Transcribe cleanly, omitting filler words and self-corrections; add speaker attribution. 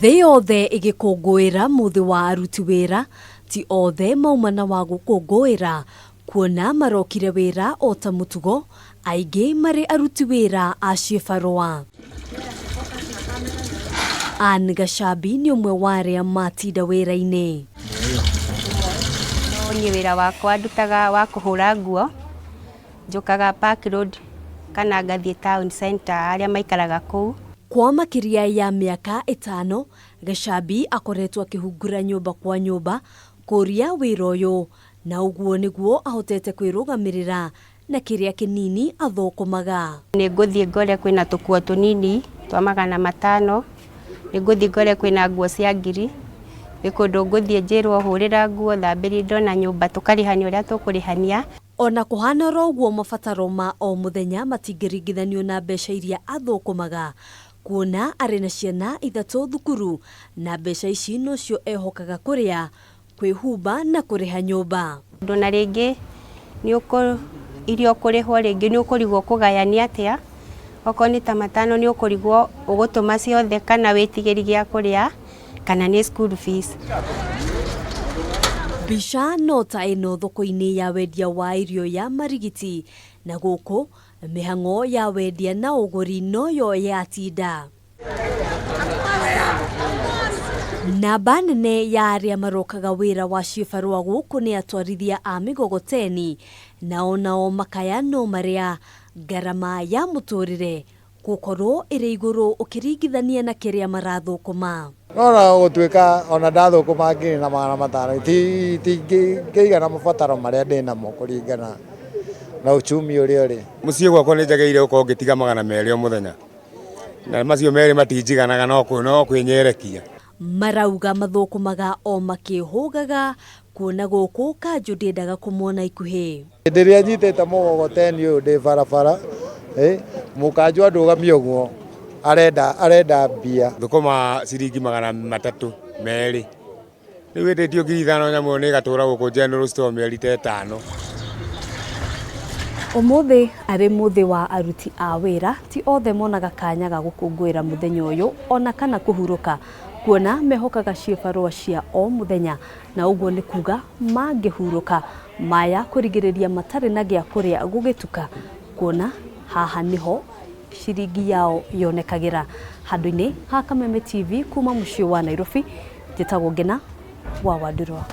Speaker 1: Thĩ yothe ĩgĩkũngũĩra mũthĩ wa aruti wĩra, ti othe maumana wa gũkũngũĩra kuona marokire wĩra o ta mũtugo, aingĩ marĩ aruti wĩra a ciĩbarũa. Anne Gachambi nĩ ũmwe wa arĩa matinda wĩra-inĩ.
Speaker 2: Niĩ wĩra wakwa ndutaga wa kũhũra nguo, njokaga Park Road kana ngathiĩ town center arĩa maikaraga kũu.
Speaker 1: Kwa makĩria ya mĩaka 5, Gachambi akoretwo akĩhungura nyũmba kwa nyũmba kũria wĩra ũyũ, na ũguo nĩguo ahotete kwĩrũgamĩrĩra na kĩrĩa kĩnini athokomaga.
Speaker 2: Nĩ ngũthiĩ ngore kwĩna tũkuo tũnini twa 500, nĩ ngũthiĩ ngore kwĩna nguo cia 1000, nĩ kũndũ ngũthiĩ njĩrwo hũrĩra nguo, thambĩria indo na nyũmba tũkarĩhania ũrĩa tũkũrĩhania.
Speaker 1: Ona kũhana ũguo mabataro ma o mũthenya matingĩringithanio na mbeca iria athokomaga, kuona arĩ na ciana 3 thukuru, na mbeca ici nocio ehokaga kũrĩa, kwĩhumba na kũrĩha nyũmba.
Speaker 2: Ũndũ na rĩngĩ irio kũrĩhwo rĩngĩ nĩ ũkũrigwo kũgayania atĩa, okorwo nĩ ta 5 nĩ ũkũrigwo ũgũtũma ciothe kana wĩtigĩri gĩa kũrĩa kana nĩ school fees.
Speaker 1: Mbica no ta ĩno thoko-inĩ ya wendia wa irio ya Marigiti, na gũkũ mĩhang'o ya wendia na ũgũri noyo yatinda. Namba nene ya arĩa marokaga wĩra wa ciĩbarũa gũkũ nĩ atwarithia a mĩgogoteni, na onao makaya no marĩa ngarama ya mũtũrĩre gũkorwo ĩrĩ igũrũ ũkĩringithania na kĩrĩa marathũkũma.
Speaker 3: Ona gũtuĩka ona ndathũkũma 500 tingĩigana mabataro marĩa ndĩnamo kũringana na uchumi ũrĩa ũrĩ.
Speaker 4: Mũciĩ gwakwa nĩ njagĩrĩire gũkorwo ngĩtiga 200 o mũthenya, na macio merĩ matinjiganaga, no kwĩnyerekia.
Speaker 1: Marauga mathũkũmaga o makĩhũgaga, kuona gũkũ kanjũ ndĩendaga kũmona ikuhĩ.
Speaker 3: Hĩndĩ ĩrĩa nyitĩte mũgogoteni ũyũ ndĩ barabara, mũkanjũ andũgamia ũguo arenda mbia.
Speaker 4: Thũkũma ciringi 300 merĩ. Rĩu wĩtĩtio 5,000 nyamũ nĩ ĩgatũra gũkũ General Store mĩeri 5.
Speaker 1: Ũmũthĩ arĩ mũthĩ wa aruti a wĩra, ti othe monaga kanya ga gũkũngũĩra mũthenya ũyũ ona kana kũhurũka, kuona mehokaga ciĩbarũa cia o mũthenya, na ũguo nĩ kuga mangĩhurũka maya kũrigĩrĩria matarĩ na gĩa kũrĩa gũgĩtuka, kuona haha niho ciringi yao yonekagĩra. Handũ-inĩ ha Kameme TV kuma mũciĩ wa Nairobi, njĩtagwo Ngina wa Wandurwa.